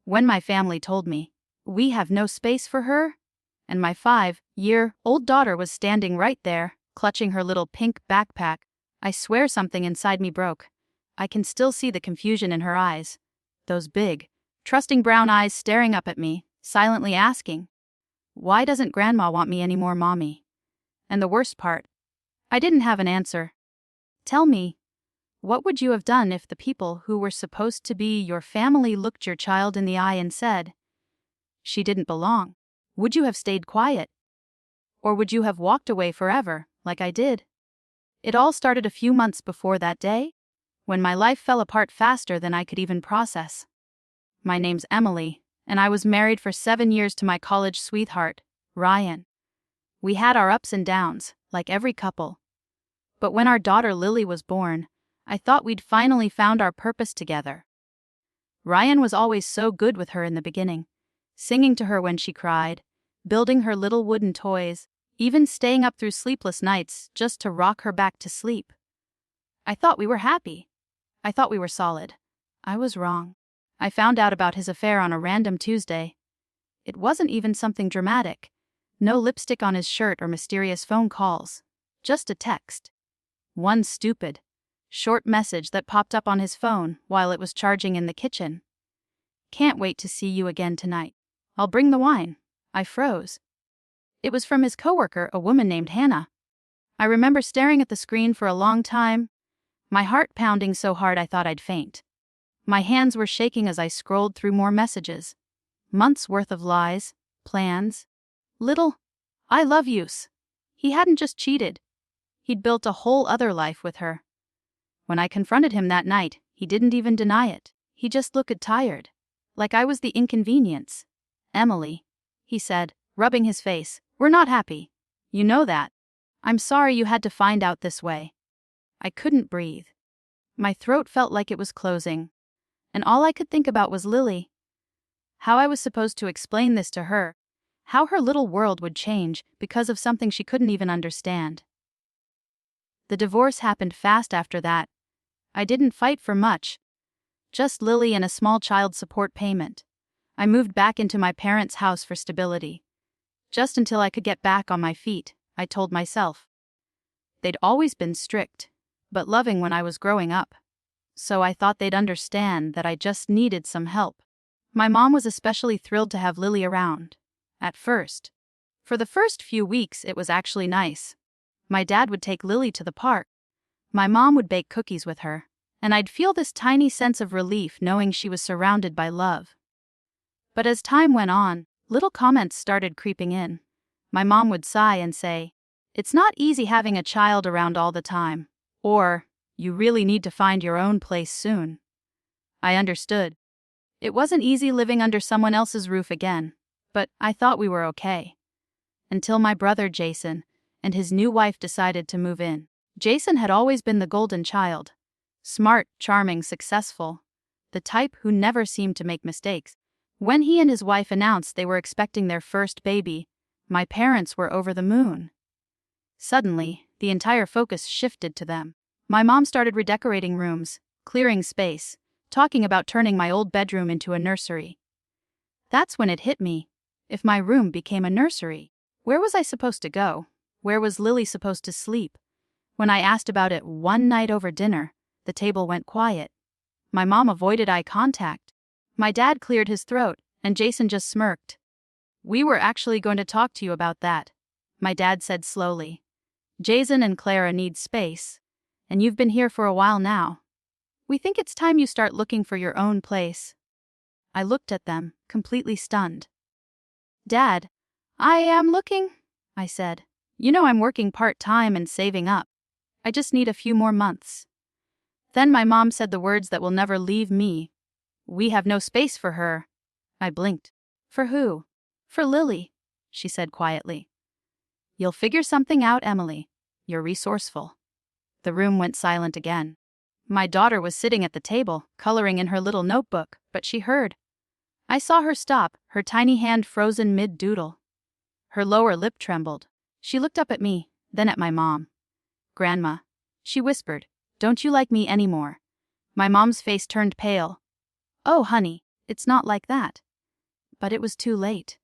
When my family told me, "We have no space for her," and my 5-year-old daughter was standing right there, clutching her little pink backpack, I swear something inside me broke. I can still see the confusion in her eyes. Those big, trusting brown eyes staring up at me, silently asking, "Why doesn't Grandma want me anymore, Mommy?" And the worst part, I didn't have an answer. Tell me, what would you have done if the people who were supposed to be your family looked your child in the eye and said, "She didn't belong"? Would you have stayed quiet? Or would you have walked away forever, like I did? It all started a few months before that day, when my life fell apart faster than I could even process. My name's Emily, and I was married for 7 years to my college sweetheart, Ryan. We had our ups and downs, like every couple. But when our daughter Lily was born, I thought we'd finally found our purpose together. Ryan was always so good with her in the beginning, singing to her when she cried, building her little wooden toys, even staying up through sleepless nights just to rock her back to sleep. I thought we were happy. I thought we were solid. I was wrong. I found out about his affair on a random Tuesday. It wasn't even something dramatic. No lipstick on his shirt or mysterious phone calls. Just a text. One stupid, short message that popped up on his phone while it was charging in the kitchen. "Can't wait to see you again tonight. I'll bring the wine." I froze. It was from his coworker, a woman named Hannah. I remember staring at the screen for a long time, my heart pounding so hard I thought I'd faint. My hands were shaking as I scrolled through more messages. Months worth of lies, plans, little "I love yous." He hadn't just cheated. He'd built a whole other life with her. When I confronted him that night, he didn't even deny it. He just looked tired, like I was the inconvenience. "Emily," he said, rubbing his face, "we're not happy. You know that. I'm sorry you had to find out this way." I couldn't breathe. My throat felt like it was closing, and all I could think about was Lily. How I was supposed to explain this to her, how her little world would change because of something she couldn't even understand. The divorce happened fast after that. I didn't fight for much. Just Lily and a small child support payment. I moved back into my parents' house for stability. Just until I could get back on my feet, I told myself. They'd always been strict, but loving when I was growing up. So I thought they'd understand that I just needed some help. My mom was especially thrilled to have Lily around. At first. For the first few weeks, it was actually nice. My dad would take Lily to the park. My mom would bake cookies with her, and I'd feel this tiny sense of relief knowing she was surrounded by love. But as time went on, little comments started creeping in. My mom would sigh and say, "It's not easy having a child around all the time," or, "You really need to find your own place soon." I understood. It wasn't easy living under someone else's roof again, but I thought we were okay. Until my brother Jason and his new wife decided to move in. Jason had always been the golden child. Smart, charming, successful. The type who never seemed to make mistakes. When he and his wife announced they were expecting their first baby, my parents were over the moon. Suddenly, the entire focus shifted to them. My mom started redecorating rooms, clearing space, talking about turning my old bedroom into a nursery. That's when it hit me. If my room became a nursery, where was I supposed to go? Where was Lily supposed to sleep? When I asked about it one night over dinner, the table went quiet. My mom avoided eye contact. My dad cleared his throat, and Jason just smirked. "We were actually going to talk to you about that," my dad said slowly. "Jason and Clara need space, and you've been here for a while now. We think it's time you start looking for your own place." I looked at them, completely stunned. "Dad, I am looking," I said. "You know I'm working part-time and saving up. I just need a few more months." Then my mom said the words that will never leave me. "We have no space for her." I blinked. "For who?" "For Lily," she said quietly. "You'll figure something out, Emily. You're resourceful." The room went silent again. My daughter was sitting at the table, coloring in her little notebook, but she heard. I saw her stop, her tiny hand frozen mid-doodle. Her lower lip trembled. She looked up at me, then at my mom. "Grandma," she whispered, "don't you like me anymore?" My mom's face turned pale. "Oh, honey, It's not like that. But it was too late.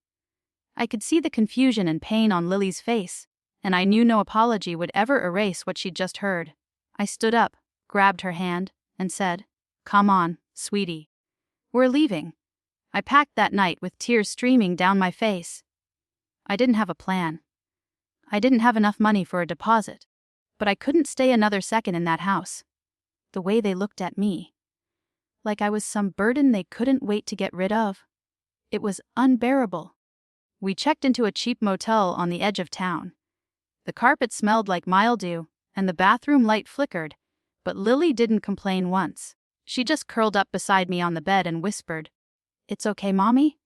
I could see the confusion and pain on Lily's face, and I knew no apology would ever erase what she'd just heard. I stood up, grabbed her hand, and said, "Come on, sweetie. We're leaving." I packed that night with tears streaming down my face. I didn't have a plan. I didn't have enough money for a deposit, but I couldn't stay another second in that house. The way they looked at me, like I was some burden they couldn't wait to get rid of, it was unbearable. We checked into a cheap motel on the edge of town. The carpet smelled like mildew, and the bathroom light flickered, but Lily didn't complain once. She just curled up beside me on the bed and whispered, "It's okay, Mommy.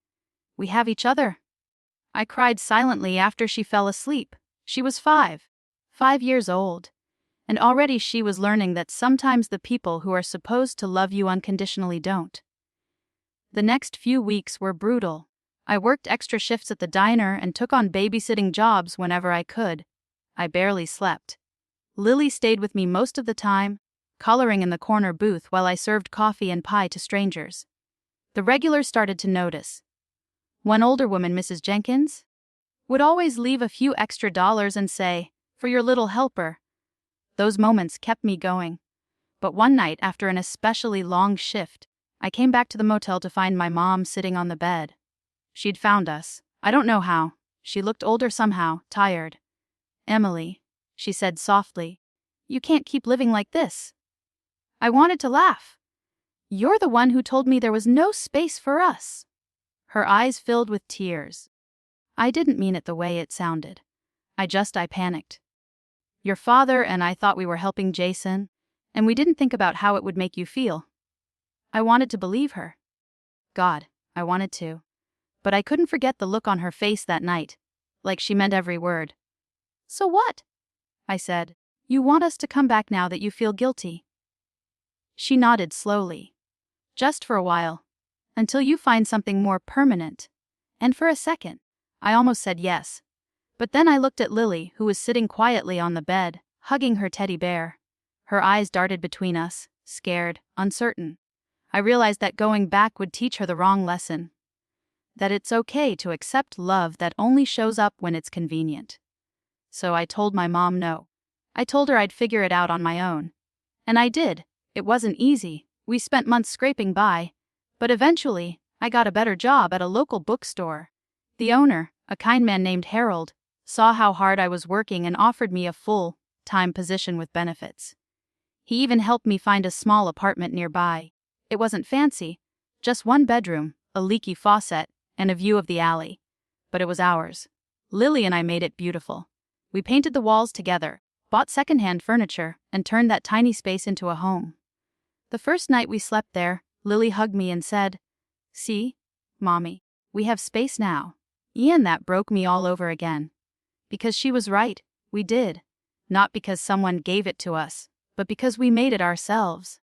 We have each other." I cried silently after she fell asleep. She was 5 years old, and already she was learning that sometimes the people who are supposed to love you unconditionally don't. The next few weeks were brutal. I worked extra shifts at the diner and took on babysitting jobs whenever I could. I barely slept. Lily stayed with me most of the time, coloring in the corner booth while I served coffee and pie to strangers. The regulars started to notice. One older woman, Mrs. Jenkins, would always leave a few extra dollars and say, "For your little helper." Those moments kept me going. But one night, after an especially long shift, I came back to the motel to find my mom sitting on the bed. She'd found us. I don't know how. She looked older somehow, tired. "Emily," she said softly, "you can't keep living like this." I wanted to laugh. "You're the one who told me there was no space for us." Her eyes filled with tears. I didn't mean it the way it sounded. I panicked. "Your father and I thought we were helping Jason, and we didn't think about how it would make you feel." I wanted to believe her. God, I wanted to. But I couldn't forget the look on her face that night, like she meant every word. "So what?" I said. "You want us to come back now that you feel guilty?" She nodded slowly. "Just for a while. Until you find something more permanent." And for a second, I almost said yes. But then I looked at Lily, who was sitting quietly on the bed, hugging her teddy bear. Her eyes darted between us, scared, uncertain. I realized that going back would teach her the wrong lesson. That it's okay to accept love that only shows up when it's convenient. So I told my mom no. I told her I'd figure it out on my own. And I did. It wasn't easy. We spent months scraping by. But eventually, I got a better job at a local bookstore. The owner, a kind man named Harold, saw how hard I was working and offered me a full-time position with benefits. He even helped me find a small apartment nearby. It wasn't fancy, just one bedroom, a leaky faucet, and a view of the alley. But it was ours. Lily and I made it beautiful. We painted the walls together, bought secondhand furniture, and turned that tiny space into a home. The first night we slept there, Lily hugged me and said, "See, Mommy, we have space now." That broke me all over again. Because she was right, we did. Not because someone gave it to us, but because we made it ourselves.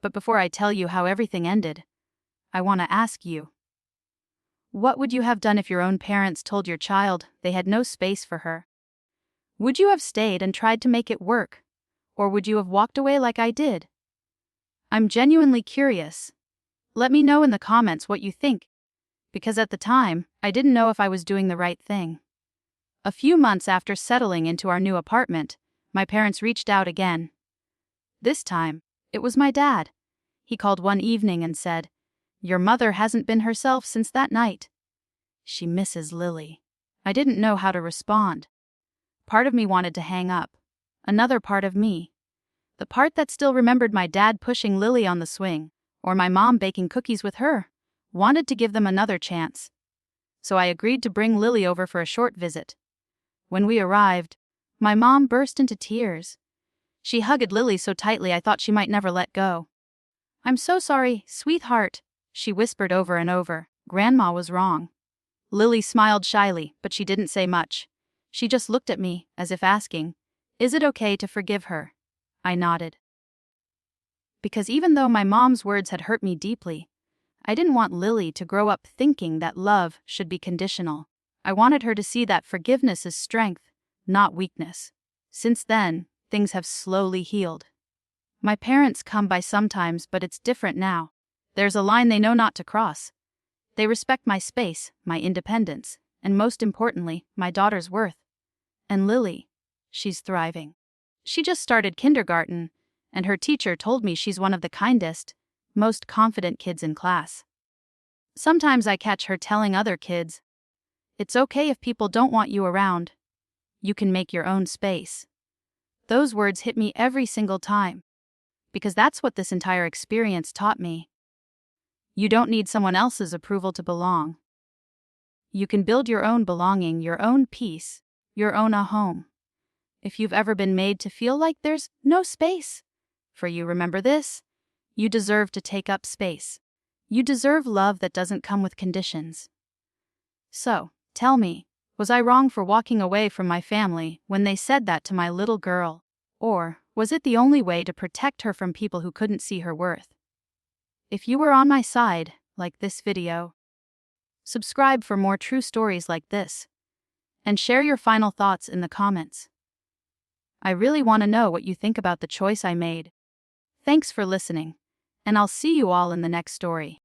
But before I tell you how everything ended, I want to ask you. What would you have done if your own parents told your child they had no space for her? Would you have stayed and tried to make it work? Or would you have walked away like I did? I'm genuinely curious. Let me know in the comments what you think. Because at the time, I didn't know if I was doing the right thing. A few months after settling into our new apartment, my parents reached out again. This time, it was my dad. He called one evening and said, "Your mother hasn't been herself since that night. She misses Lily." I didn't know how to respond. Part of me wanted to hang up. Another part of me, the part that still remembered my dad pushing Lily on the swing, or my mom baking cookies with her, wanted to give them another chance. So I agreed to bring Lily over for a short visit. When we arrived, my mom burst into tears. She hugged Lily so tightly I thought she might never let go. "I'm so sorry, sweetheart," she whispered over and over. "Grandma was wrong." Lily smiled shyly, but she didn't say much. She just looked at me, as if asking, "Is it okay to forgive her?" I nodded. Because even though my mom's words had hurt me deeply, I didn't want Lily to grow up thinking that love should be conditional. I wanted her to see that forgiveness is strength, not weakness. Since then, things have slowly healed. My parents come by sometimes, but it's different now. There's a line they know not to cross. They respect my space, my independence, and most importantly, my daughter's worth. And Lily, she's thriving. She just started kindergarten, and her teacher told me she's one of the kindest, most confident kids in class. Sometimes I catch her telling other kids, "It's okay if people don't want you around. You can make your own space." Those words hit me every single time, because that's what this entire experience taught me. You don't need someone else's approval to belong. You can build your own belonging, your own peace, your own home. If you've ever been made to feel like there's no space for you, remember this: you deserve to take up space. You deserve love that doesn't come with conditions. So, tell me, was I wrong for walking away from my family when they said that to my little girl? Or was it the only way to protect her from people who couldn't see her worth? If you were on my side, like this video, subscribe for more true stories like this, and share your final thoughts in the comments. I really want to know what you think about the choice I made. Thanks for listening, and I'll see you all in the next story.